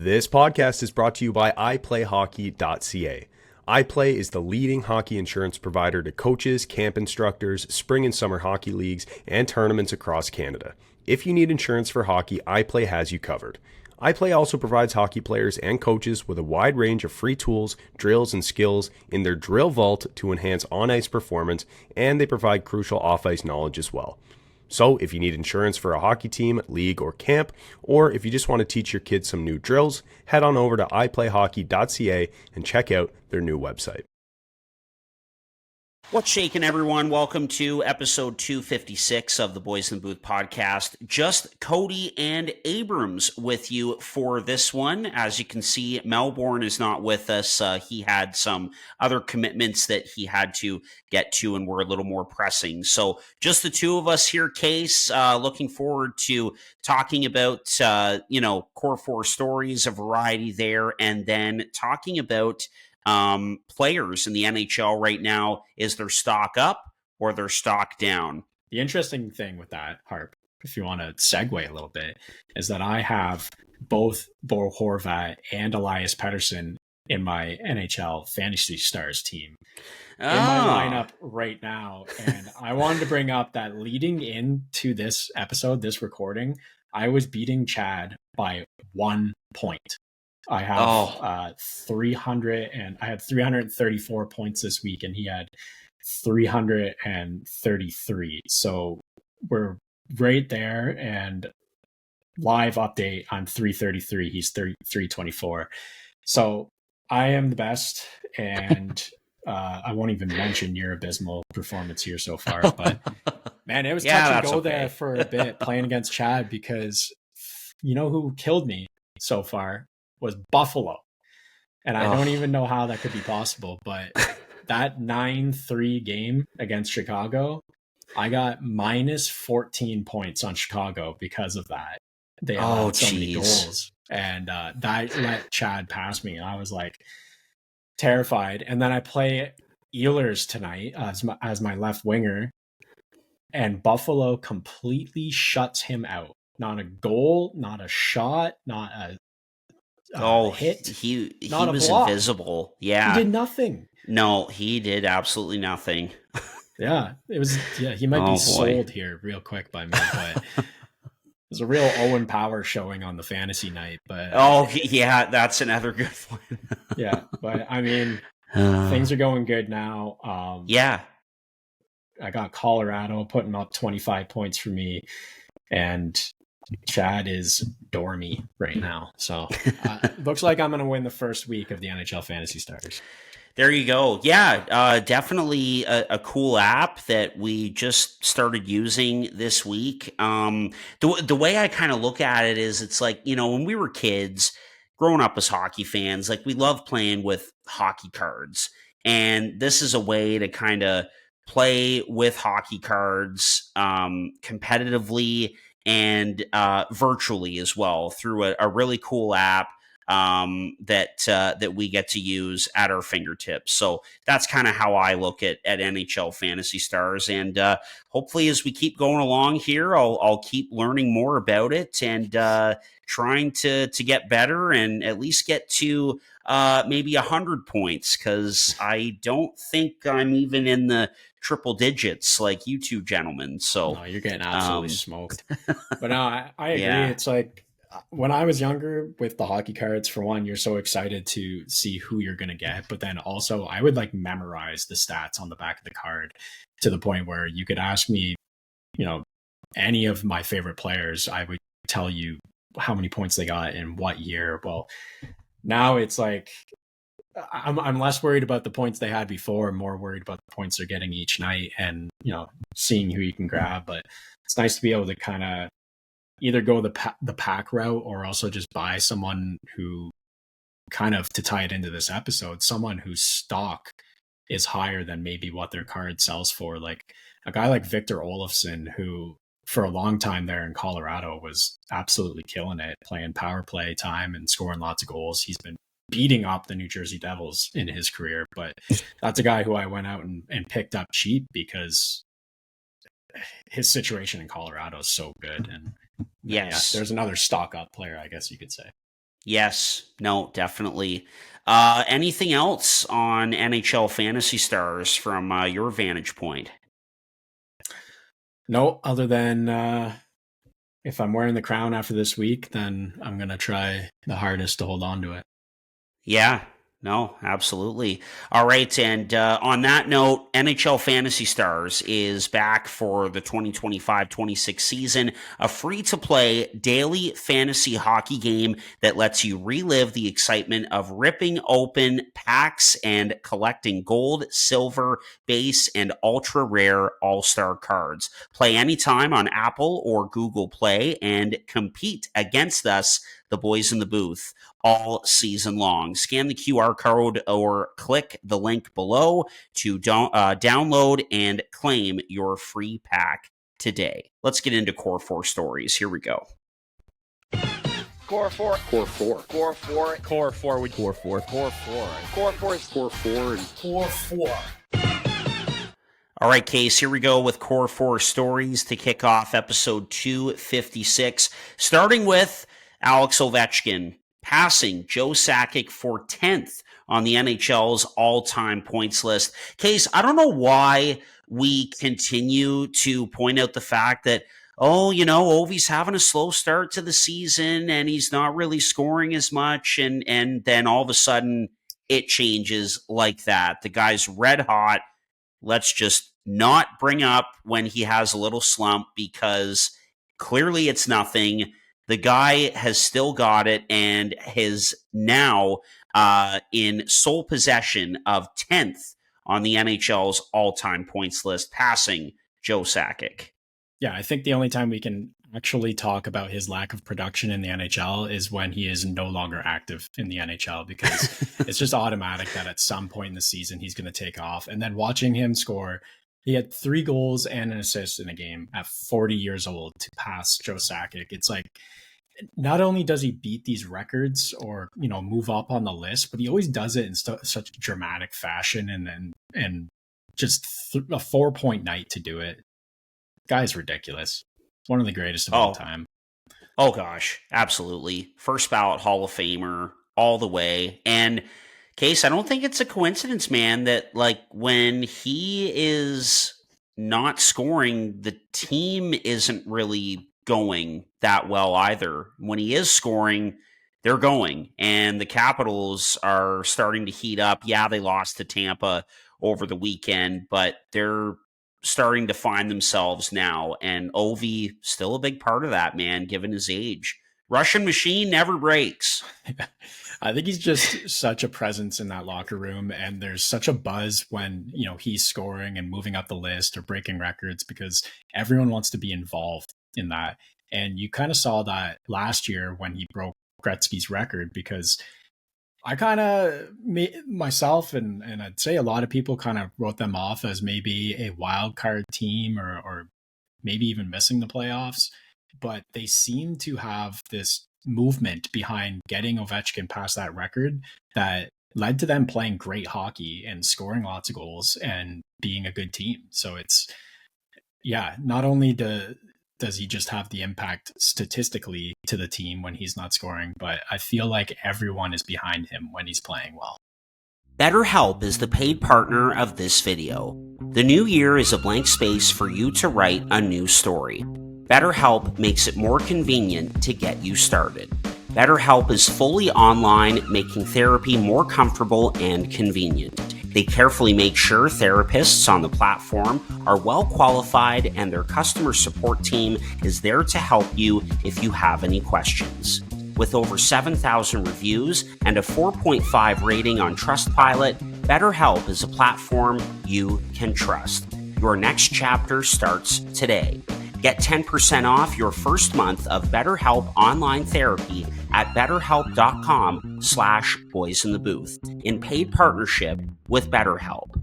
This podcast is brought to you by iPlayHockey.ca. iPlay is the leading hockey insurance provider to coaches, camp instructors, spring and summer hockey leagues, and tournaments across Canada. If you need insurance for hockey, iPlay has you covered. iPlay also provides hockey players and coaches with a wide range of free tools, drills, and skills in their drill vault to enhance on-ice performance, and they provide crucial off-ice knowledge as well. So if you need insurance for a hockey team, league, or camp, or if you just want to teach your kids some new drills, head on over to iPlayHockey.ca and check out their new website. What's shaking, everyone? Welcome to episode 256 of the Boys in the Booth podcast. Just Cody and Abrams with you for this one. As you can see, Melbourne is not with us. He had some other commitments that he had to get to and were a little more pressing. So just the two of us here, Case. Looking forward to talking about, core four stories, a variety there, and then talking about players in the NHL right now. Is their stock up or their stock down? The interesting thing with that, Harp, if you want to segue a little bit, is that I have both Bo Horvat and Elias Pettersson in my NHL Fantasy Stars team in my lineup right now. And I wanted to bring up that leading into this episode, this recording, I was beating Chad by 1 point. I have 300 and I had 334 points this week, and he had 333. So we're right there. And live update, I'm 333. He's 324. So I am the best, and I won't even mention your abysmal performance here so far. But man, it was touch and go there for a bit playing against Chad, because you know who killed me so far was Buffalo. And I don't even know how that could be possible, but that 9-3 game against Chicago, I got minus 14 points on Chicago because of that. They had so many goals, and that let Chad pass me. And I was like terrified. And then I play Ehlers tonight as my left winger, and Buffalo completely shuts him out. Not a goal, not a shot, not a hit. He was invisible. Yeah, he did nothing. No, he did absolutely nothing. Yeah, it was. Yeah, he might be sold here real quick by me, but there's a real Owen Power showing on the fantasy night. But that's another good one. Yeah, but I mean, things are going good now. I got Colorado putting up 25 points for me, and Chad is dormy right now. So looks like I'm going to win the first week of the NHL Fantasy Stars. There you go. Yeah, definitely a cool app that we just started using this week. The way I kind of look at it is, it's like, when we were kids growing up as hockey fans, like, we loved playing with hockey cards. And this is a way to kind of play with hockey cards competitively and virtually as well through a really cool app that we get to use at our fingertips. So that's kind of how I look at NHL Fantasy Stars. And hopefully, as we keep going along here, I'll keep learning more about it and trying to get better and at least get to maybe 100 points, because I don't think I'm even in the triple digits like you two gentlemen. So no, you're getting absolutely smoked. But no, I agree. Yeah. It's like, when I was younger with the hockey cards, for one, you're so excited to see who you're going to get. But then also I would like memorize the stats on the back of the card to the point where you could ask me, any of my favorite players, I would tell you how many points they got in what year. Well, now it's like, I'm less worried about the points they had before, more worried about the points they're getting each night, and seeing who you can grab. But it's nice to be able to kind of either go the pack route, or also just buy someone who, kind of to tie it into this episode, someone whose stock is higher than maybe what their card sells for. Like a guy like Victor Olofsson, who for a long time there in Colorado was absolutely killing it, playing power play time and scoring lots of goals. He's been beating up the New Jersey Devils in his career, but that's a guy who I went out and picked up cheap because his situation in Colorado is so good. And yes, there's another stock up player, I guess you could say. Yes. No, definitely. Anything else on NHL Fantasy Stars from your vantage point? No, other than if I'm wearing the crown after this week, then I'm going to try the hardest to hold on to it. Yeah, no, absolutely. All right. And on that note, NHL Fantasy Stars is back for the 2025-26 season, a free to play daily fantasy hockey game that lets you relive the excitement of ripping open packs and collecting gold, silver, base, and ultra rare all-star cards. Play anytime on Apple or Google Play and compete against us, the boys in the booth, all season long. Scan the QR code or click the link below to download and claim your free pack today. Let's get into Core 4 stories. Here we go. Core 4. Core 4. Core 4. Core 4. Core 4. Core 4. Core 4 is Core 4. Core 4. All right, Case, here we go with Core 4 stories to kick off episode 256, starting with Alex Ovechkin passing Joe Sakic for 10th on the NHL's all-time points list. Case, I don't know why we continue to point out the fact that, Ovi's having a slow start to the season and he's not really scoring as much, and then all of a sudden it changes like that. The guy's red hot. Let's just not bring up when he has a little slump because clearly it's nothing. The guy has still got it and is now in sole possession of 10th on the NHL's all-time points list, passing Joe Sakic. Yeah, I think the only time we can actually talk about his lack of production in the NHL is when he is no longer active in the NHL, because it's just automatic that at some point in the season he's going to take off. And then watching him score, he had 3 goals and an assist in a game at 40 years old to pass Joe Sakic. It's like, not only does he beat these records or, move up on the list, but he always does it in such dramatic fashion and just a 4-point night to do it. Guy's ridiculous. One of the greatest of all time. Oh gosh, absolutely. First ballot Hall of Famer all the way. And Case, I don't think it's a coincidence, man, that when he is not scoring, the team isn't really going that well either. When he is scoring, they're going. And the Capitals are starting to heat up. Yeah, they lost to Tampa over the weekend, but they're starting to find themselves now, and Ovi still a big part of that, man, given his age. Russian machine never breaks. I think he's just such a presence in that locker room, and there's such a buzz when, he's scoring and moving up the list or breaking records, because everyone wants to be involved in that. And you kind of saw that last year when he broke Gretzky's record, because I kind of, myself, and I'd say a lot of people kind of wrote them off as maybe a wild card team or maybe even missing the playoffs. But they seem to have this movement behind getting Ovechkin past that record that led to them playing great hockey and scoring lots of goals and being a good team. So it's, not only does he just have the impact statistically to the team when he's not scoring, but I feel like everyone is behind him when he's playing well. BetterHelp is the paid partner of this video. The new year is a blank space for you to write a new story. BetterHelp makes it more convenient to get you started. BetterHelp is fully online, making therapy more comfortable and convenient. They carefully make sure therapists on the platform are well qualified, and their customer support team is there to help you if you have any questions. With over 7,000 reviews and a 4.5 rating on Trustpilot, BetterHelp is a platform you can trust. Your next chapter starts today. Get 10% off your first month of BetterHelp online therapy at betterhelp.com/boysinthebooth in paid partnership with BetterHelp.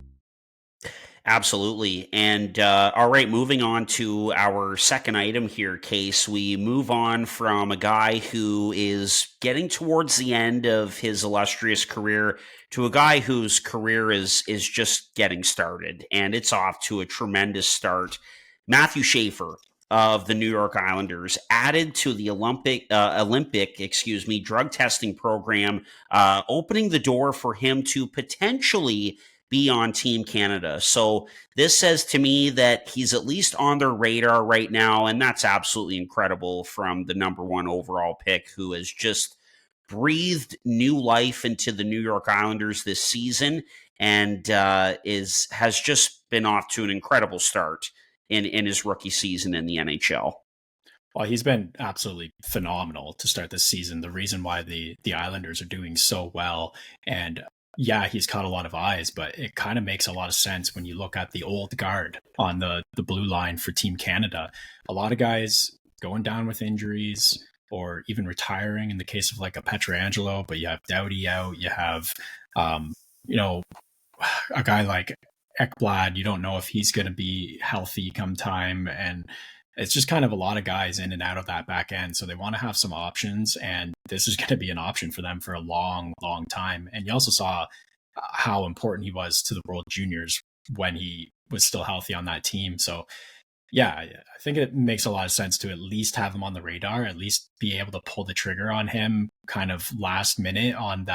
Absolutely. And all right, moving on to our second item here, Case. We move on from a guy who is getting towards the end of his illustrious career to a guy whose career is just getting started, and it's off to a tremendous start. Matthew Schaefer of the New York Islanders added to the Olympic drug testing program, opening the door for him to potentially be on Team Canada. So this says to me that he's at least on their radar right now, and that's absolutely incredible from the number 1 overall pick, who has just breathed new life into the New York Islanders this season, and has just been off to an incredible start in his rookie season in the NHL. Well, he's been absolutely phenomenal to start this season. The reason why the Islanders are doing so well, and yeah, he's caught a lot of eyes, but it kind of makes a lot of sense when you look at the old guard on the blue line for Team Canada. A lot of guys going down with injuries or even retiring in the case of like a Pietrangelo, but you have Doughty out, you have, a guy like Ekblad, you don't know if he's going to be healthy come time. And it's just kind of a lot of guys in and out of that back end. So they want to have some options, and this is going to be an option for them for a long, long time. And you also saw how important he was to the World Juniors when he was still healthy on that team. So yeah, I think it makes a lot of sense to at least have him on the radar, at least be able to pull the trigger on him kind of last minute on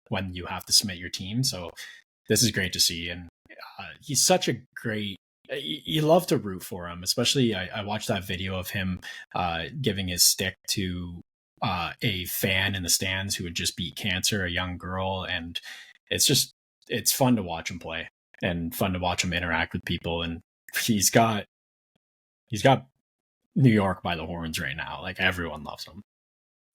when you have to submit your team. So this is great to see. And he's such a great, you love to root for him, especially I watched that video of him giving his stick to a fan in the stands who had just beat cancer, a young girl. And it's fun to watch him play and fun to watch him interact with people. And he's got New York by the horns right now. Like, everyone loves him.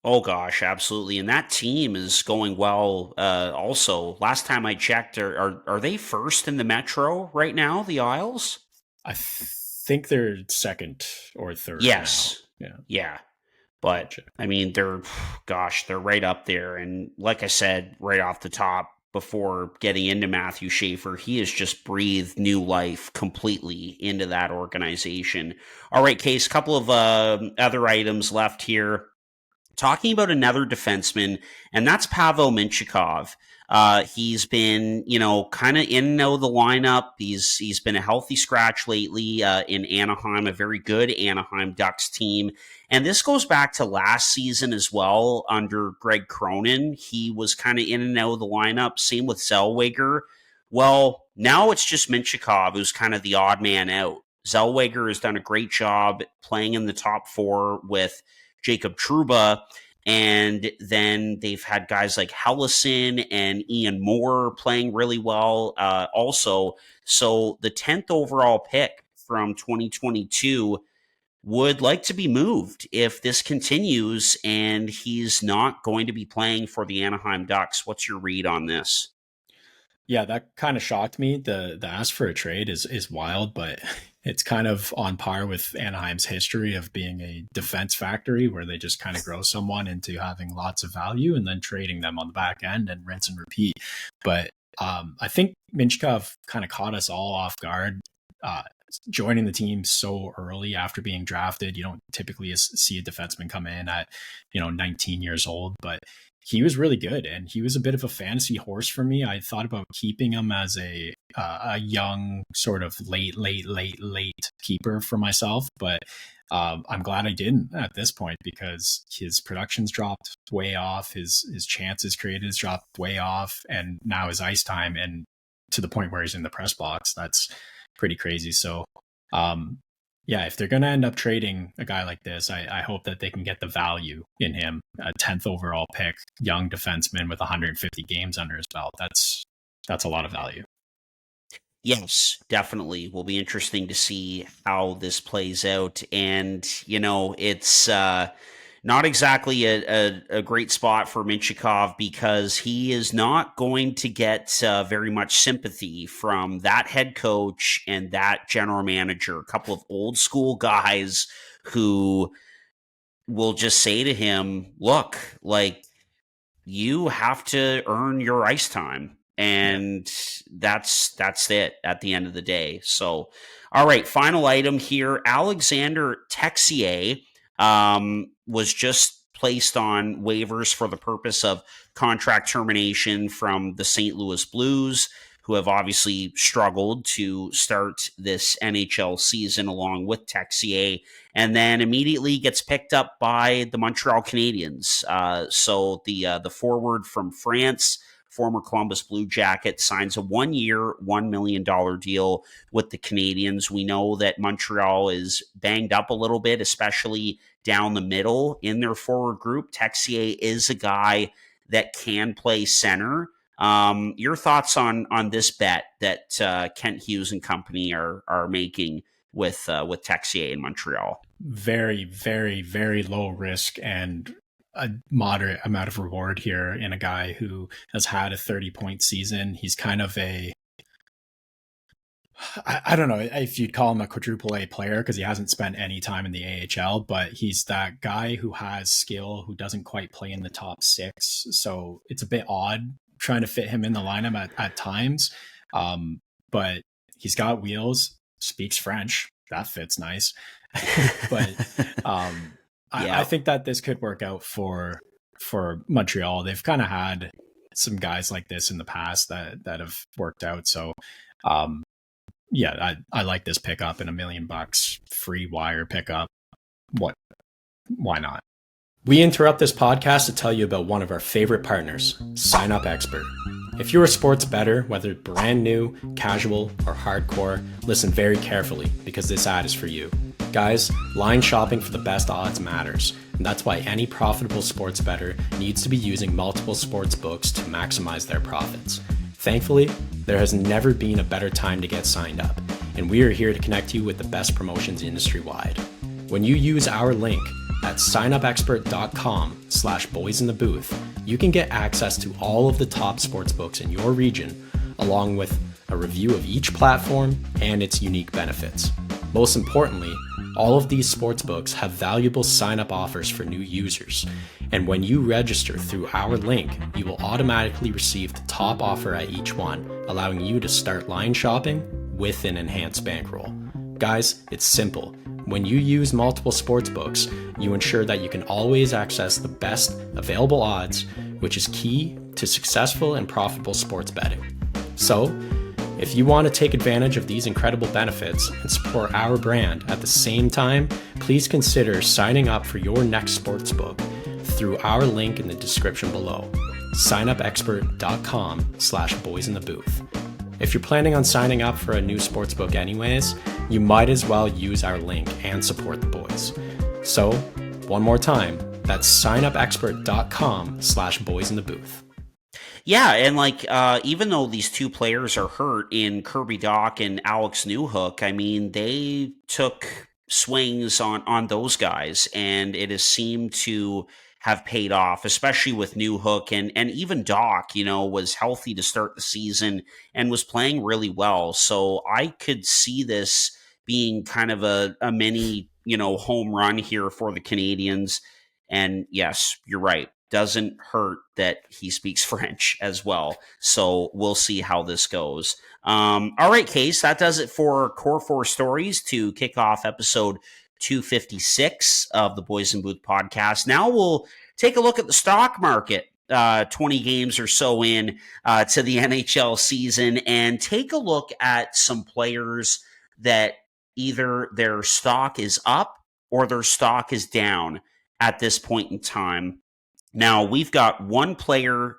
Oh gosh, absolutely. And that team is going well. Also, last time I checked, are they first in the Metro right now, the Isles? I think they're second or third. Yes. Now. Yeah. But I mean, they're right up there. And like I said, right off the top, before getting into Matthew Schaefer, he has just breathed new life completely into that organization. All right, Case, couple of other items left here. Talking about another defenseman, and that's Pavel Mintyukov. He's been, kind of in and out of the lineup. He's been a healthy scratch lately in Anaheim, a very good Anaheim Ducks team. And this goes back to last season as well under Greg Cronin. He was kind of in and out of the lineup. Same with Zellweger. Well, now it's just Mintyukov who's kind of the odd man out. Zellweger has done a great job playing in the top 4 with Jacob Trouba, and then they've had guys like Helleson and Ian Moore playing really well also. So the 10th overall pick from 2022 would like to be moved if this continues and he's not going to be playing for the Anaheim Ducks. What's your read on this? Yeah, that kind of shocked me. The ask for a trade is wild, but it's kind of on par with Anaheim's history of being a defense factory where they just kind of grow someone into having lots of value and then trading them on the back end and rinse and repeat. But I think Mintyukov kind of caught us all off guard. Joining the team so early after being drafted. You don't typically see a defenseman come in at 19 years old, but he was really good, and he was a bit of a fantasy horse for me. I thought about keeping him as a young sort of late keeper for myself, but I'm glad I didn't at this point because his production's dropped way off, his chances created has dropped way off, and now his ice time and to the point where he's in the press box. That's pretty crazy. So yeah, if they're going to end up trading a guy like this, I hope that they can get the value in him. A 10th overall pick, young defenseman with 150 games under his belt. That's a lot of value. Yes, definitely. Will be interesting to see how this plays out. And, it's not exactly a great spot for Mintyukov because he is not going to get very much sympathy from that head coach and that general manager, a couple of old school guys who will just say to him, look, like, you have to earn your ice time. And that's it at the end of the day. So, all right, final item here. Alexander Texier was just placed on waivers for the purpose of contract termination from the St. Louis Blues. who have obviously struggled to start this NHL season along with Texier, and then immediately gets picked up by the Montreal Canadiens. So the forward from France, former Columbus Blue Jacket, signs a 1-year, $1 million deal with the Canadiens. We know that Montreal is banged up a little bit, especially down the middle in their forward group. Texier is a guy that can play center. Your thoughts on this bet that Kent Hughes and company are making with Texier in Montreal? Very, very, very low risk and a moderate amount of reward here in a guy who has had a 30-point season. He's kind of I don't know if you'd call him a quadruple A player because he hasn't spent any time in the AHL, but he's that guy who has skill, who doesn't quite play in the top 6. So it's a bit odd trying to fit him in the lineup at times. But he's got wheels, speaks French. That fits nice. But I think that this could work out for Montreal. They've kind of had some guys like this in the past that have worked out. So I like this pickup, and $1 million free wire pickup. Why not? We interrupt this podcast to tell you about one of our favorite partners, Sign Up Expert. If you're a sports bettor, whether brand new, casual, or hardcore, listen very carefully because this ad is for you. Guys, line shopping for the best odds matters, and that's why any profitable sports bettor needs to be using multiple sports books to maximize their profits. Thankfully, there has never been a better time to get signed up, and we are here to connect you with the best promotions industry-wide. When you use our link at signupexpert.com/boysinthebooth, you can get access to all of the top sportsbooks in your region, along with a review of each platform and its unique benefits. Most importantly, all of these sportsbooks have valuable sign-up offers for new users, and when you register through our link, you will automatically receive the top offer at each one, allowing you to start line shopping with an enhanced bankroll. Guys, it's simple. When you use multiple sportsbooks, you ensure that you can always access the best available odds, which is key to successful and profitable sports betting. So, if you want to take advantage of these incredible benefits and support our brand at the same time, please consider signing up for your next sportsbook through our link in the description below, signupexpert.com/boysinthebooth. If you're planning on signing up for a new sportsbook anyways, you might as well use our link and support the boys. So, one more time, that's signupexpert.com/boysinthebooth. Yeah, and even though these two players are hurt in Kirby Dach and Alex Newhook, I mean, they took swings on those guys, and it has seemed to have paid off, especially with Newhook, and even Dach, was healthy to start the season and was playing really well. So I could see this being kind of a mini, home run here for the Canadiens. And yes, you're right. Doesn't hurt that he speaks French as well. So we'll see how this goes. All right, Case, that does it for Core 4 Stories to kick off episode 256 of the Boys in Booth podcast. Now we'll take a look at the stock market, 20 games or so in to the NHL season, and take a look at some players that either their stock is up or their stock is down at this point in time. Now, we've got one player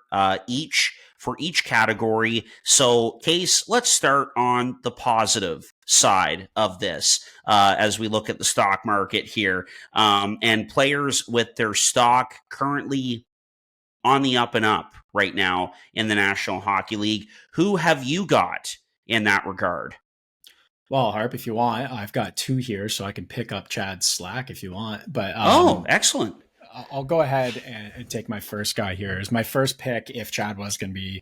each for each category. So, Case, let's start on the positive side of this as we look at the stock market here. And players with their stock currently on the up and up right now in the National Hockey League. Who have you got in that regard? Well, Harp, if you want, I've got two here, so I can pick up Chad's slack if you want. But excellent. I'll go ahead and take my first guy here. It's my first pick if Chad was going to be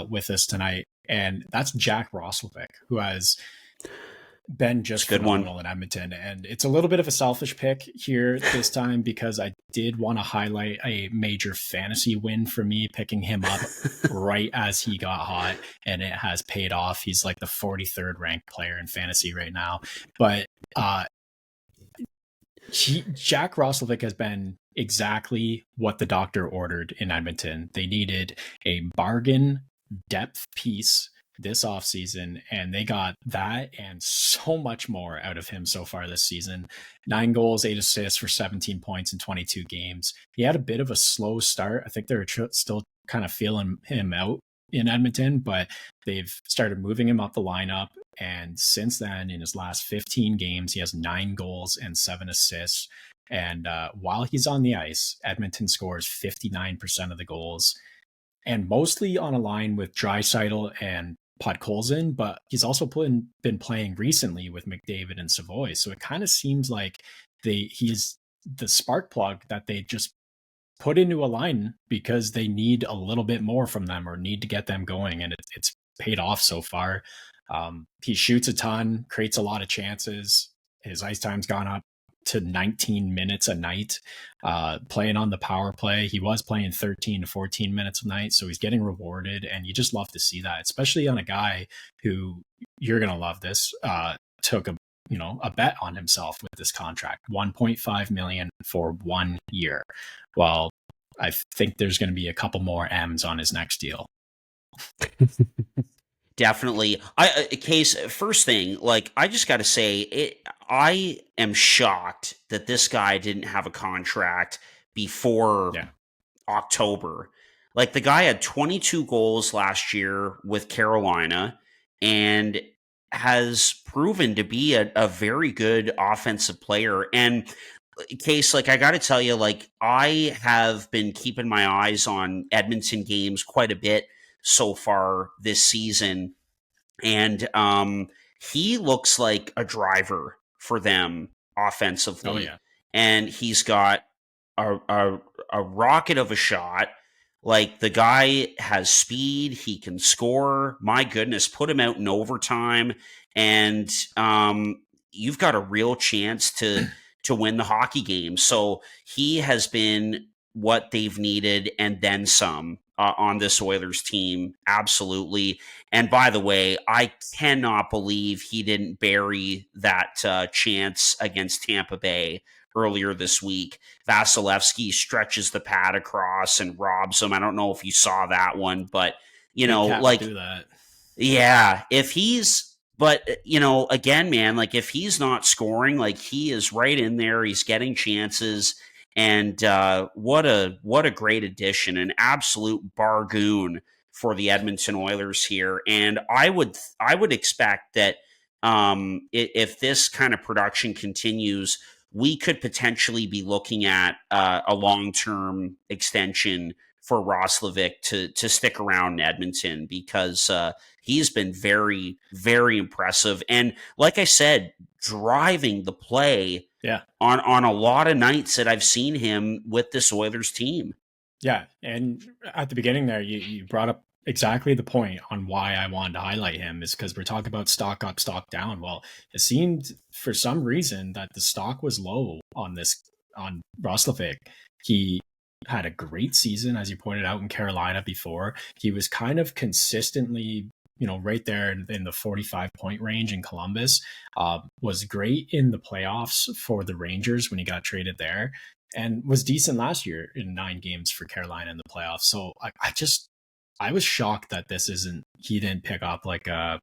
with us tonight, and that's Jack Roslovic, who has been just phenomenal in Edmonton. And it's a little bit of a selfish pick here this time because I did want to highlight a major fantasy win for me, picking him up right as he got hot, and it has paid off. He's like the 43rd ranked player in fantasy right now. But Jack Roslovic has been exactly what the doctor ordered in Edmonton. They needed a bargain depth piece this offseason, and they got that and so much more out of him so far this season. 9 goals, 8 assists for 17 points in 22 games. He had a bit of a slow start. I think they're still kind of feeling him out in Edmonton, but they've started moving him up the lineup. And since then, in his last 15 games, he has 9 goals and 7 assists. And while he's on the ice, Edmonton scores 59% of the goals, and mostly on a line with Draisaitl and Podkolzin, but he's also been playing recently with McDavid and Savoy. So it kind of seems like he's the spark plug that they just put into a line because they need a little bit more from them or need to get them going. And it's paid off so far. He shoots a ton, creates a lot of chances. His ice time's gone up to 19 minutes a night, playing on the power play. He was playing 13 to 14 minutes a night, so he's getting rewarded, and you just love to see that, especially on a guy who, you're going to love this, took a bet on himself with this contract, $1.5 million for 1 year. Well, I think there's going to be a couple more M's on his next deal. Definitely. Case, first thing, like, I just got to say, I am shocked that this guy didn't have a contract before October. Like, the guy had 22 goals last year with Carolina and has proven to be a very good offensive player. And Case, like, I got to tell you, like, I have been keeping my eyes on Edmonton games quite a bit so far this season, and he looks like a driver for them offensively. Oh, yeah. And he's got a rocket of a shot. Like, the guy has speed, he can score. My goodness, put him out in overtime, and you've got a real chance to win the hockey game. So he has been what they've needed and then some on this Oilers team. Absolutely. And by the way, I cannot believe he didn't bury that chance against Tampa Bay earlier this week. Vasilevsky stretches the pad across and robs him. I don't know if you saw that one, but like, do that. Yeah, but again, man, like, if he's not scoring, like, he is right in there. He's getting chances. And what a great addition, an absolute bargoon for the Edmonton Oilers here. And I would expect that if this kind of production continues, we could potentially be looking at a long-term extension for Roslovic to stick around in Edmonton, because he's been very, very impressive. And like I said, driving the play on a lot of nights that I've seen him with this Oilers team. Yeah, and at the beginning there, you brought up exactly the point on why I wanted to highlight him, is because we're talking about stock up, stock down. Well, it seemed for some reason that the stock was low on Roslovic. He had a great season, as you pointed out, in Carolina before. He was kind of consistently, right there in the 45-point range in Columbus. Was great in the playoffs for the Rangers when he got traded there, and was decent last year in 9 games for Carolina in the playoffs. So I was shocked that he didn't pick up like a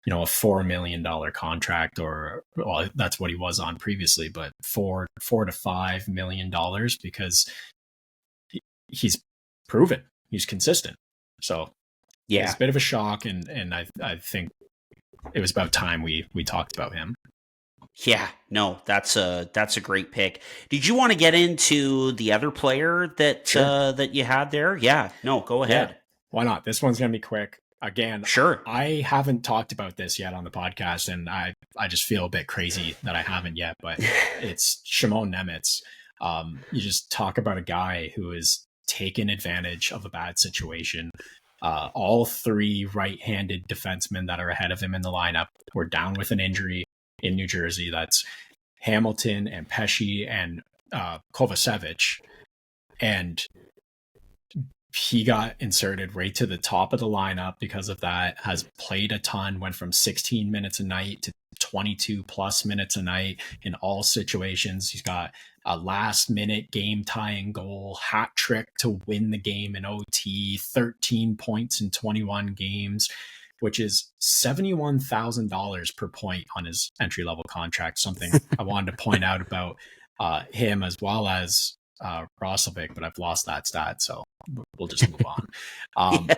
$4 million contract, or, well, that's what he was on previously, but $4 to $5 million, because he's proven he's consistent. So yeah, it's a bit of a shock, and I think it was about time we talked about him. Yeah, no, that's a great pick. Did you want to get into the other player that that you had there? Yeah, no, go ahead. Yeah, why not? This one's gonna be quick. Again, sure. I haven't talked about this yet on the podcast, and I just feel a bit crazy that I haven't yet, but it's Shimon Nemec. You just talk about a guy who has taken advantage of a bad situation. All 3 right-handed defensemen that are ahead of him in the lineup were down with an injury in New Jersey. That's Hamilton and Pesce and Kovacevic. And he got inserted right to the top of the lineup because of that, has played a ton, went from 16 minutes a night to 22 plus minutes a night in all situations. He's got a last minute game tying goal, hat trick to win the game in OT, 13 points in 21 games. which is $71,000 per point on his entry level contract. Something I wanted to point out about him as well as Roslovic, but I've lost that stat, so we'll just move on.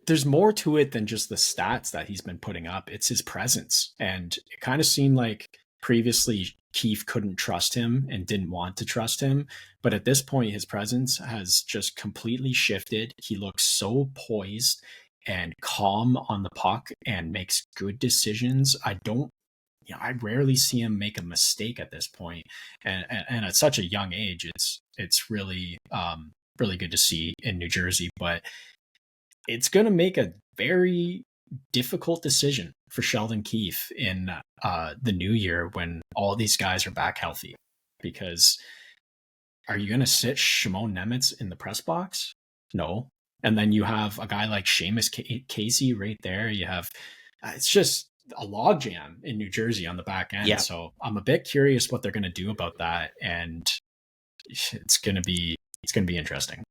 There's more to it than just the stats that he's been putting up. It's his presence, and it kind of seemed like previously Keefe couldn't trust him and didn't want to trust him, but at this point his presence has just completely shifted. He looks so poised and calm on the puck and makes good decisions. I rarely see him make a mistake at this point, and at such a young age, it's really really good to see in New Jersey. But it's going to make a very difficult decision for Sheldon Keefe in the new year when all these guys are back healthy, because are you going to sit Shimon Nemitz in the press box? No. And then you have a guy like Seamus Casey right there. You have, it's just a logjam in New Jersey on the back end. Yeah. So I'm a bit curious what they're going to do about that. And it's going to be interesting.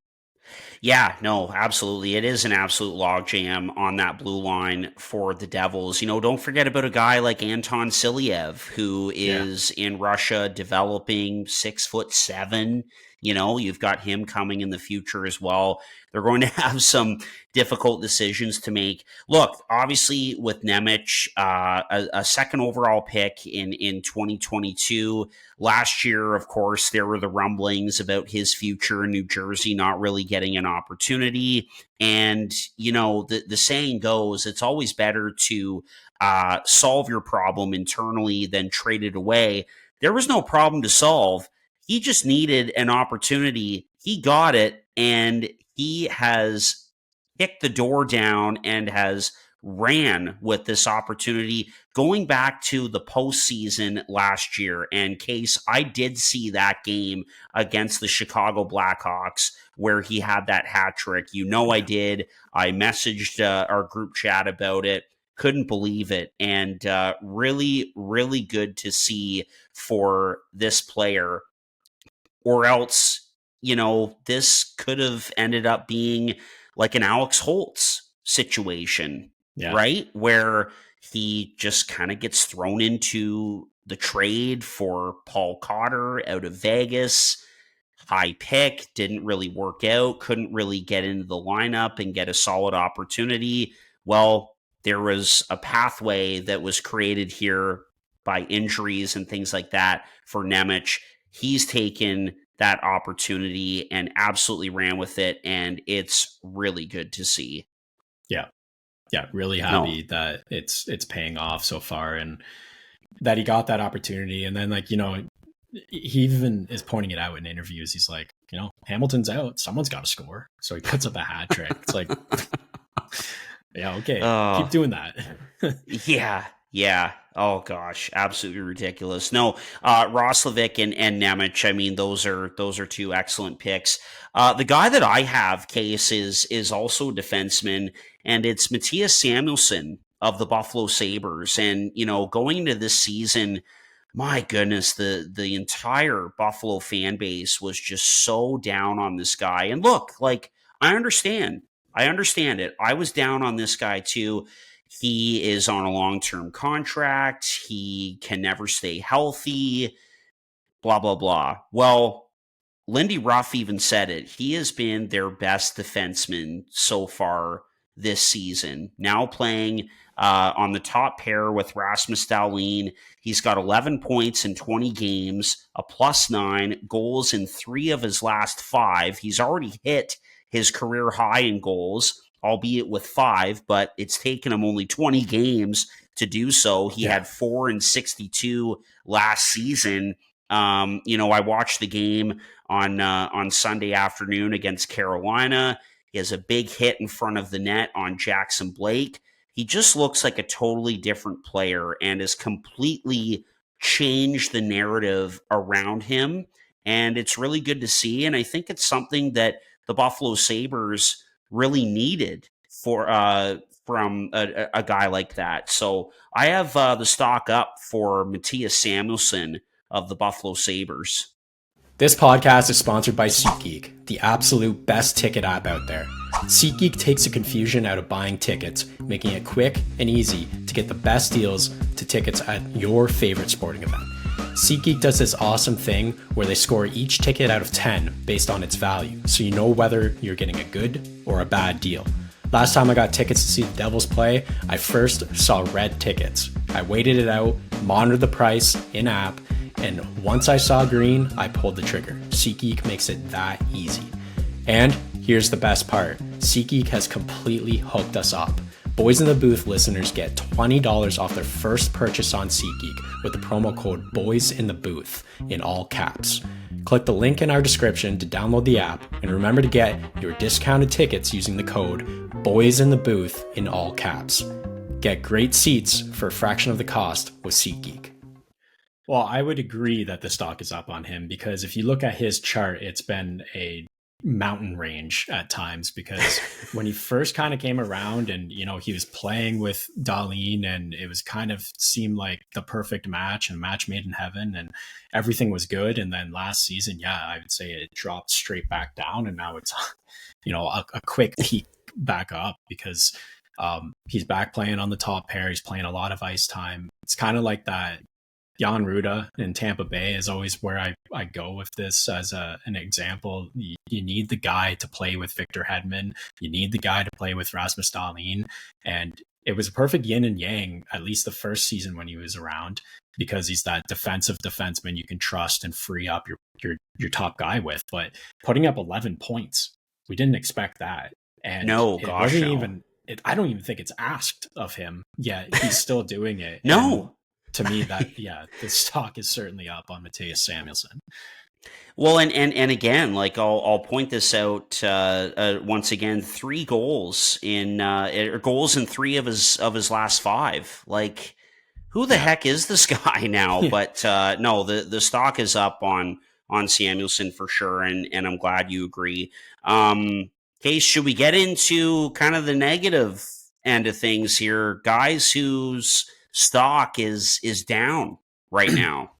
Yeah, no, absolutely. It is an absolute logjam on that blue line for the Devils. Don't forget about a guy like Anton Silyev, who is in Russia developing, 6'7". You've got him coming in the future as well. They're going to have some difficult decisions to make. Look, obviously with Nemec, a second overall pick in 2022. Last year, of course, there were the rumblings about his future in New Jersey not really getting an opportunity. And, the saying goes, it's always better to solve your problem internally than trade it away. There was no problem to solve. He just needed an opportunity. He got it, and he has kicked the door down and has ran with this opportunity going back to the postseason last year. And Case, I did see that game against the Chicago Blackhawks where he had that hat trick. I did. I messaged our group chat about it. Couldn't believe it. And really, really good to see for this player. Or else, this could have ended up being like an Alex Holtz situation, right? Where he just kind of gets thrown into the trade for Paul Cotter out of Vegas. High pick, didn't really work out, couldn't really get into the lineup and get a solid opportunity. Well, there was a pathway that was created here by injuries and things like that for Nemec. He's taken that opportunity and absolutely ran with it, and it's really good to see. Yeah, really happy that it's paying off so far, and that he got that opportunity. And then, he even is pointing it out in interviews. He's like, Hamilton's out, someone's got to score, so he puts up a hat trick. It's like, yeah, okay, keep doing that. Yeah. Oh gosh, absolutely ridiculous. No, Roslovic and Nemec. I mean, those are two excellent picks. The guy that I have, Case, is also a defenseman, and it's Mattias Samuelsson of the Buffalo Sabres. And going into this season, my goodness, the entire Buffalo fan base was just so down on this guy. And look, I understand it. I was down on this guy too. He is on a long-term contract. He can never stay healthy, blah, blah, blah. Well, Lindy Ruff even said it. He has been their best defenseman so far this season. Now playing on the top pair with Rasmus Dahlin. He's got 11 points in 20 games, a +9, goals in 3 of his last 5. He's already hit his career high in goals, albeit with 5, but it's taken him only 20 games to do so. He had 4 in 62 last season. I watched the game on Sunday afternoon against Carolina. He has a big hit in front of the net on Jackson Blake. He just looks like a totally different player and has completely changed the narrative around him. And it's really good to see. And I think it's something that the Buffalo Sabres really needed from a guy like that. So I have the stock up for Mattias Samuelsson of the Buffalo Sabres. This podcast is sponsored by SeatGeek, the absolute best ticket app out there. SeatGeek takes the confusion out of buying tickets, making it quick and easy to get the best deals to tickets at your favorite sporting event. SeatGeek does this awesome thing where they score each ticket out of 10 based on its value, so you know whether you're getting a good or a bad deal. Last time I got tickets to see the Devils play, I first saw red tickets. I waited it out, monitored the price in-app, and once I saw green, I pulled the trigger. SeatGeek makes it that easy. And here's the best part. SeatGeek has completely hooked us up. Boys in the Booth listeners get $20 off their first purchase on SeatGeek with the promo code BOYSINTHEBOOTH in all caps. Click the link in our description to download the app, and remember to get your discounted tickets using the code BOYSINTHEBOOTH in all caps. Get great seats for a fraction of the cost with SeatGeek. Well, I would agree that the stock is up on him, because if you look at his chart, it's been a mountain range at times, because when he first kind of came around and, you know, he was playing with Dahlin and it was kind of seemed like the perfect match and match made in heaven and everything was good. And then last season, I would say it dropped straight back down, and now it's, you know, a quick peak back up, because he's back playing on the top pair. He's playing a lot of ice time. It's kind of like that. Jan Ruda in Tampa Bay is always where I go with this as an example. You need the guy to play with Victor Hedman. You need the guy to play with Rasmus Dahlin. And it was a perfect yin and yang, at least the first season when he was around, because he's that defensive defenseman you can trust and free up your top guy with. But putting up 11 points, we didn't expect that. And I don't even think it's asked of him, yet he's still doing it. No. To me, that the stock is certainly up on Mattias Samuelsson. Well, and again, like I'll point this out once again: 3 goals in goals in 3 of his last 5. Like, who the heck is this guy now? But no, the stock is up on Samuelsson for sure, and I'm glad you agree. Okay, should we get into kind of the negative end of things here, guys whose stock is down right now?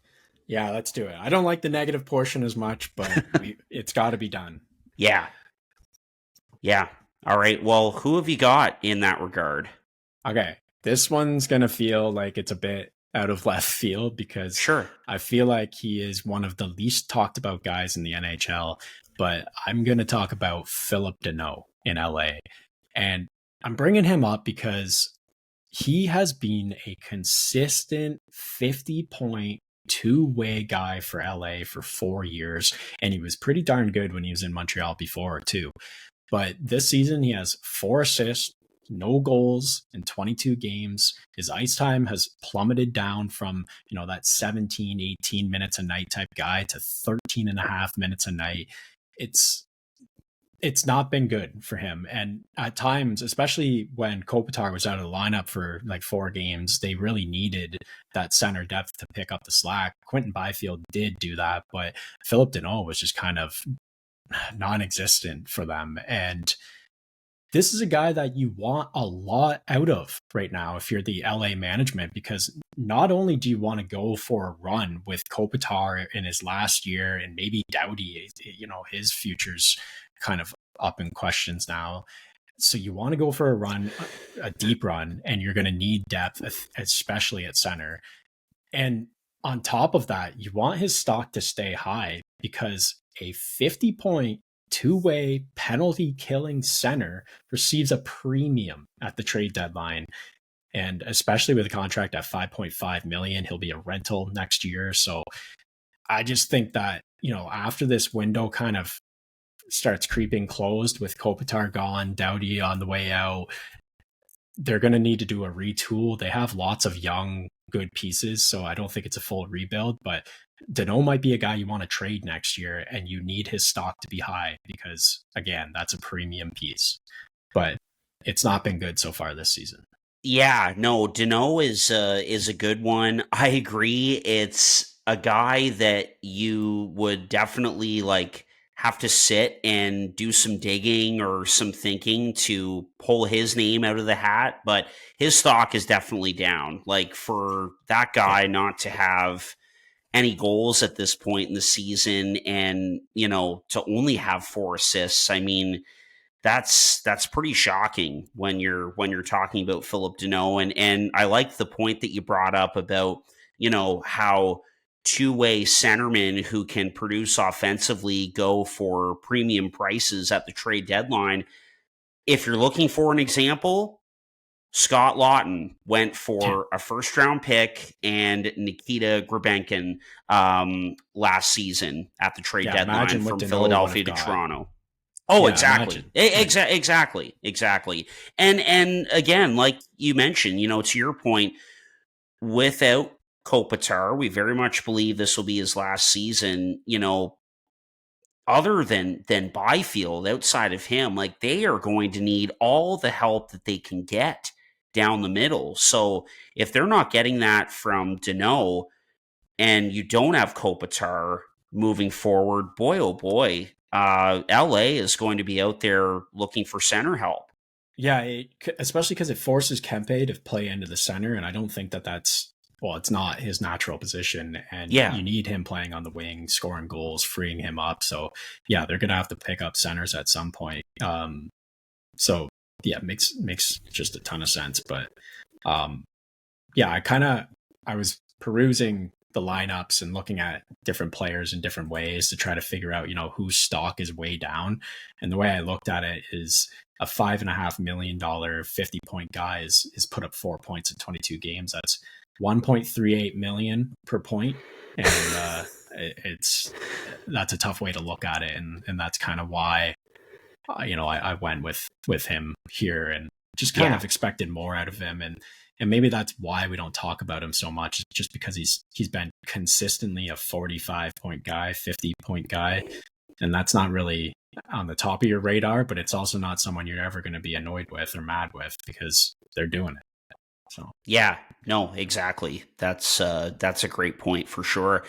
Yeah, let's do it. I don't like the negative portion as much, but it's got to be done. Yeah. All right. Well, who have you got in that regard? Okay, this one's gonna feel like it's a bit out of left field, because sure, I feel like he is one of the least talked about guys in the NHL. But I'm gonna talk about Phillip Danault in LA, and I'm bringing him up because he has been a consistent 50-point two-way guy for LA for 4 years, and he was pretty darn good when he was in Montreal before too. But this season he has 4 assists, no goals in 22 games. His ice time has plummeted down from, you know, that 17, 18 minutes a night type guy to 13 and a half minutes a night. It's not been good for him. And at times, especially when Kopitar was out of the lineup for like 4 games, they really needed that center depth to pick up the slack. Quentin Byfield did do that, but Phillip Danault was just kind of non-existent for them. And this is a guy that you want a lot out of right now if you're the LA management, because not only do you want to go for a run with Kopitar in his last year, and maybe Doughty, you know, his future's kind of up in questions now. So you want to go for a run, a deep run, and you're going to need depth, especially at center. And on top of that, you want his stock to stay high, because a 50-point two-way penalty killing center receives a premium at the trade deadline. And especially with a contract at $5.5 million, he'll be a rental next year. So I just think that, you know, after this window kind of starts creeping closed with Kopitar gone, Doughty on the way out, they're going to need to do a retool. They have lots of young, good pieces, so I don't think it's a full rebuild, but Danault might be a guy you want to trade next year, and you need his stock to be high because, again, that's a premium piece. But it's not been good so far this season. Yeah, no, Danault is a good one. I agree. It's a guy that you would definitely like have to sit and do some digging or some thinking to pull his name out of the hat, but his stock is definitely down. Like, for that guy not to have any goals at this point in the season and, you know, to only have 4 assists, I mean, that's pretty shocking when you're talking about Phillip Danault. And I like the point that you brought up about, how two-way centermen who can produce offensively go for premium prices at the trade deadline. If you're looking for an example, Scott Lawton went for a first-round pick and Nikita Grabenkin last season at the trade deadline from Philadelphia to Toronto. Oh, exactly. Exactly. And again, like you mentioned, to your point, without Kopitar, we very much believe this will be his last season. Other than Byfield, outside of him, like, they are going to need all the help that they can get down the middle. So if they're not getting that from Danault and you don't have Kopitar moving forward, boy, oh boy, LA is going to be out there looking for center help. Yeah, especially because it forces Kempe to play into the center, and I don't think that's, well, it's not his natural position, and you need him playing on the wing, scoring goals, freeing him up. So yeah, they're going to have to pick up centers at some point. So yeah, makes just a ton of sense. But yeah, I was perusing the lineups and looking at different players in different ways to try to figure out, whose stock is way down. And the way I looked at it is a $5.5 million 50-point guy is put up 4 points in 22 games. That's $1.38 million per point. And that's a tough way to look at it. And that's kind of why, I went with him here and just kind of expected more out of him. And maybe that's why we don't talk about him so much, just because he's been consistently a 45-point guy, 50-point guy. And that's not really on the top of your radar, but it's also not someone you're ever going to be annoyed with or mad with because they're doing it. So yeah, no, exactly. That's a great point for sure.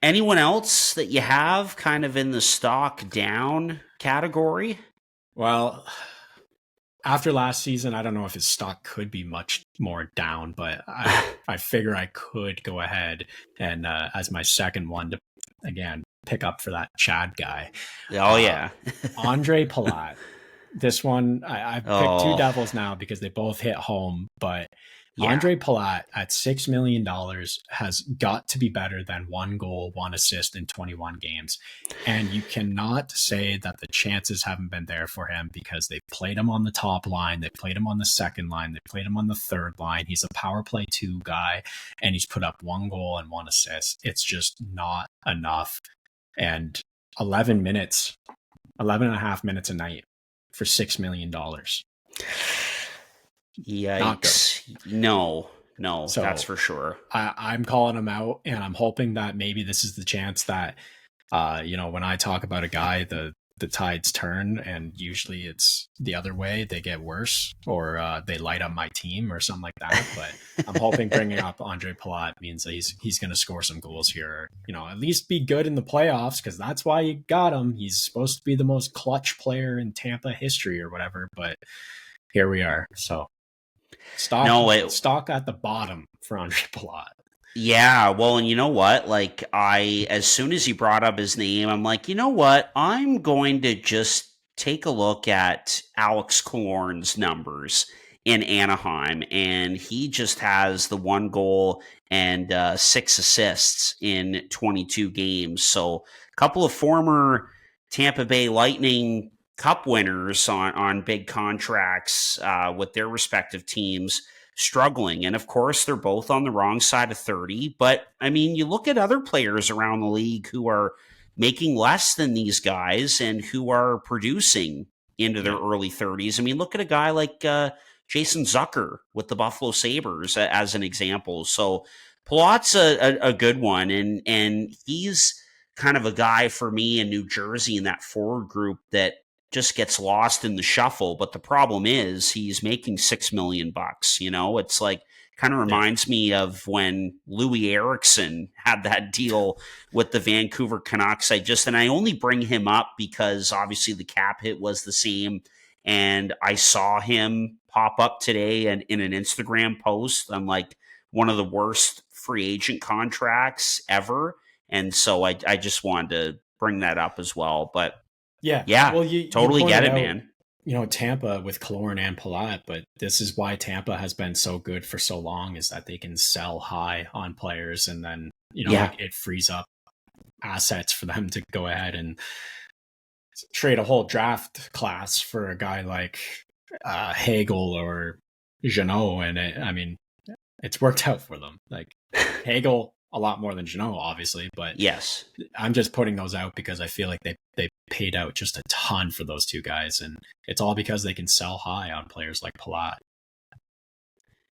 Anyone else that you have kind of in the stock down category? Well, after last season, I don't know if his stock could be much more down, but I figure I could go ahead and as my second one to, again, pick up for that Chad guy. Oh, yeah. Andre Palat. This one, I picked two Devils now because they both hit home, but Andre Palat at $6 million has got to be better than 1 goal, 1 assist in 21 games. And you cannot say that the chances haven't been there for him because they played him on the top line. They played him on the second line. They played him on the third line. He's a power play 2 guy, and he's put up 1 goal and 1 assist. It's just not enough. And 11 and a half minutes a night for $6 million. Yikes. No, so that's for sure. I'm calling him out, and I'm hoping that maybe this is the chance that, when I talk about a guy, the tides turn, and usually it's the other way. They get worse, or they light up my team or something like that. But I'm hoping bringing up Andre Palat means that he's going to score some goals here. At least be good in the playoffs, because that's why you got him. He's supposed to be the most clutch player in Tampa history or whatever. But here we are. So stock at the bottom for Andre Palat. Yeah, well, and you know what? Like, as soon as you brought up his name, I'm like, you know what? I'm going to just take a look at Alex Killorn's numbers in Anaheim, and he just has the 1 goal and 6 assists in 22 games. So a couple of former Tampa Bay Lightning Cup winners on big contracts with their respective teams struggling. And of course, they're both on the wrong side of 30. But I mean, you look at other players around the league who are making less than these guys and who are producing into their early 30s. I mean, look at a guy like Jason Zucker with the Buffalo Sabres as an example. So Palat's a good one. And he's kind of a guy for me in New Jersey in that forward group that just gets lost in the shuffle. But the problem is he's making $6 million. It's like, kind of reminds me of when Louis Eriksson had that deal with the Vancouver Canucks. I only bring him up because obviously the cap hit was the same. And I saw him pop up today and in an Instagram post on like one of the worst free agent contracts ever. And so I just wanted to bring that up as well. But yeah, well, you totally get it, man. Tampa with Killorn and Palat, but this is why Tampa has been so good for so long, is that they can sell high on players, and then, it frees up assets for them to go ahead and trade a whole draft class for a guy like Hagel or Jeannot. And it's worked out for them. Like Hagel, a lot more than Jeannot, obviously, but yes, I'm just putting those out because I feel like they paid out just a ton for those two guys, and it's all because they can sell high on players like Palat.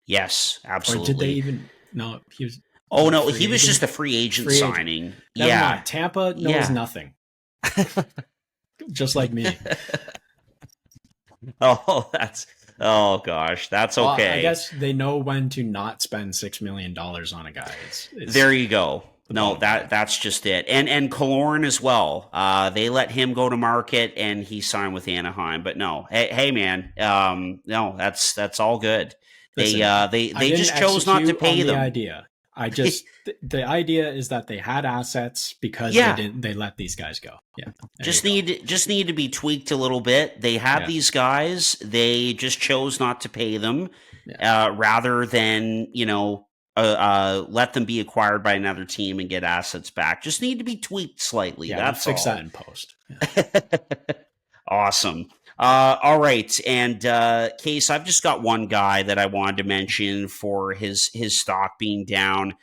Yes, absolutely. Or did they even? No, he was. Oh no, he was just a free agent signing. Never mind. Tampa knows nothing. Just like me. Oh gosh, that's okay. Well, I guess they know when to not spend $6 million on a guy. There you go. No, that's just it. And Killorn as well. They let him go to market, and he signed with Anaheim. But no, hey man, no, that's all good. Listen, they just chose not to pay them. The idea is that they had assets because they let these guys go. Yeah. Just need to be tweaked a little bit. They have these guys, they just chose not to pay them rather than, let them be acquired by another team and get assets back. Just need to be tweaked slightly. Yeah, that's fix that in post. Yeah. Awesome. All right. And Case, I've just got one guy that I wanted to mention for his stock being down.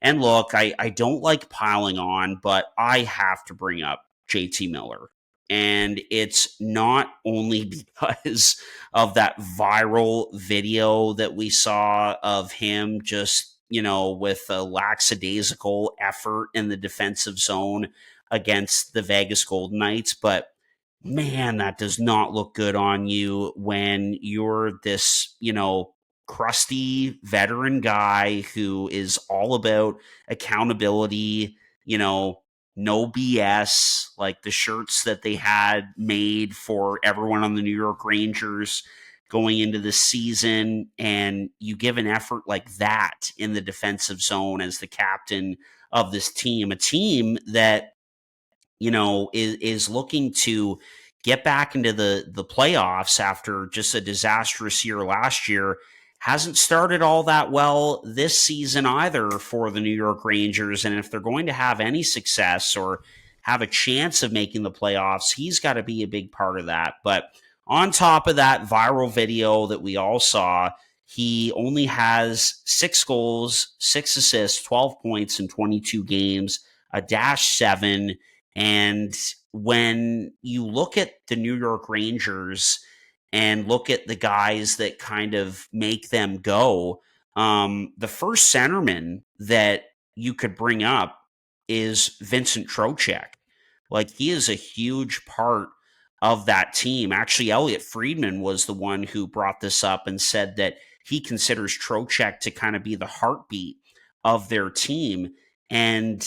And look, I don't like piling on, but I have to bring up JT Miller. And it's not only because of that viral video that we saw of him just, with a lackadaisical effort in the defensive zone against the Vegas Golden Knights, but man, that does not look good on you when you're this, crusty veteran guy who is all about accountability, no BS, like the shirts that they had made for everyone on the New York Rangers going into the season, and you give an effort like that in the defensive zone as the captain of this team, a team that, is looking to get back into the playoffs after just a disastrous year last year. Hasn't started all that well this season either for the New York Rangers. And if they're going to have any success or have a chance of making the playoffs, he's got to be a big part of that. But on top of that viral video that we all saw, he only has 6 goals, 6 assists, 12 points in 22 games, a -7. And when you look at the New York Rangers and look at the guys that kind of make them go, the first centerman that you could bring up is Vincent Trocheck. Like, he is a huge part of that team. Actually, Elliot Friedman was the one who brought this up and said that he considers Trocheck to kind of be the heartbeat of their team. And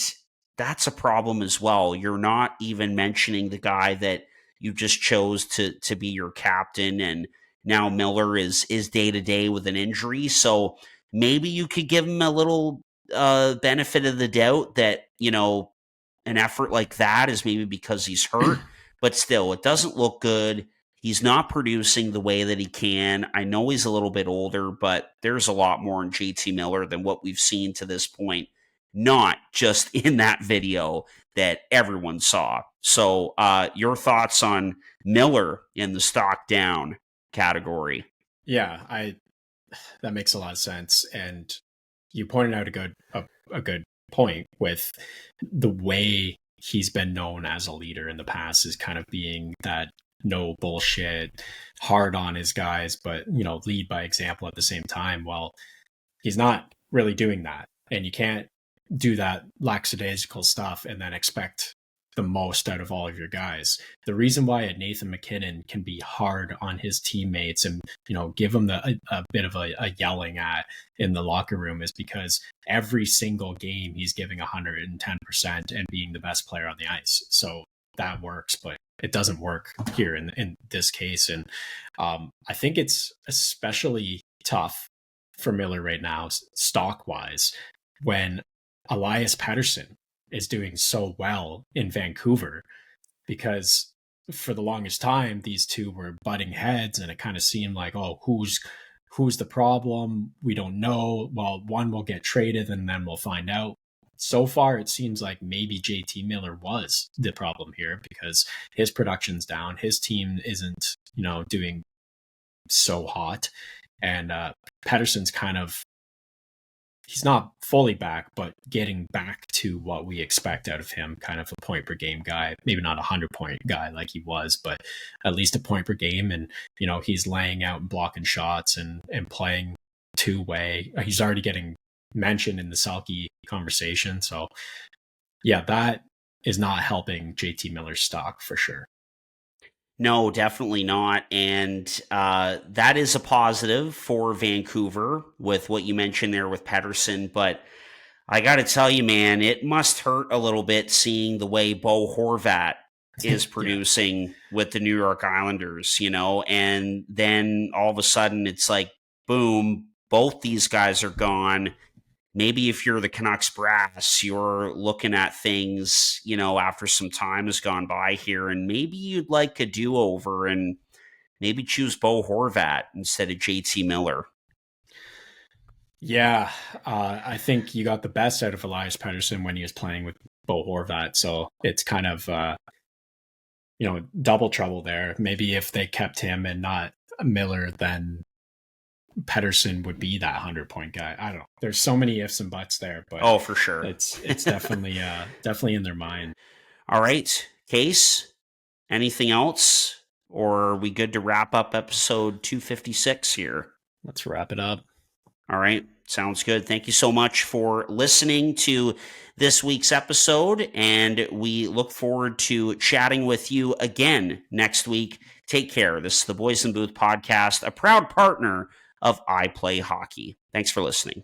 that's a problem as well. You're not even mentioning the guy that you just chose to be your captain, and now Miller is day to day with an injury. So maybe you could give him a little benefit of the doubt that, an effort like that is maybe because he's hurt, but still, it doesn't look good. He's not producing the way that he can. I know he's a little bit older, but there's a lot more in JT Miller than what we've seen to this point, not just in that video that everyone saw. So your thoughts on Miller in the stock down category? Yeah, that makes a lot of sense. And you pointed out a good point with the way he's been known as a leader in the past, is kind of being that no bullshit, hard on his guys, but lead by example at the same time. Well, he's not really doing that, and you can't do that lackadaisical stuff and then expect the most out of all of your guys. The reason why Nathan MacKinnon can be hard on his teammates and give them a bit of a yelling at in the locker room is because every single game he's giving 110% and being the best player on the ice. So that works, but it doesn't work here in this case. And I think it's especially tough for Miller right now, stock wise, when Elias Pettersson is doing so well in Vancouver, because for the longest time, these two were butting heads, and it kind of seemed like, oh, who's the problem? We don't know. Well, one will get traded, and then we'll find out. So far, it seems like maybe JT Miller was the problem here, because his production's down. His team isn't, doing so hot. And Pettersson's kind of, he's not fully back, but getting back to what we expect out of him, kind of a point per game guy, maybe not a 100-point guy like he was, but at least a point per game. And, he's laying out and blocking shots and playing two-way. He's already getting mentioned in the Selke conversation. So yeah, that is not helping JT Miller's stock for sure. No, definitely not. And that is a positive for Vancouver with what you mentioned there with Pettersson. But I got to tell you, man, it must hurt a little bit seeing the way Bo Horvat is producing with the New York Islanders, and then all of a sudden it's like, boom, both these guys are gone. Maybe if you're the Canucks brass, you're looking at things, after some time has gone by here, and maybe you'd like a do-over and maybe choose Bo Horvat instead of JT Miller. Yeah, I think you got the best out of Elias Pettersson when he was playing with Bo Horvat. So it's kind of, double trouble there. Maybe if they kept him and not Miller, then Pettersson would be that 100-point guy. I don't know. There's so many ifs and buts there, but for sure, it's definitely definitely in their mind. All right, Case. Anything else, or are we good to wrap up episode 256 here? Let's wrap it up. All right, sounds good. Thank you so much for listening to this week's episode, and we look forward to chatting with you again next week. Take care. This is the Boys in Booth podcast, a proud partner of iPlayHockey. Thanks for listening.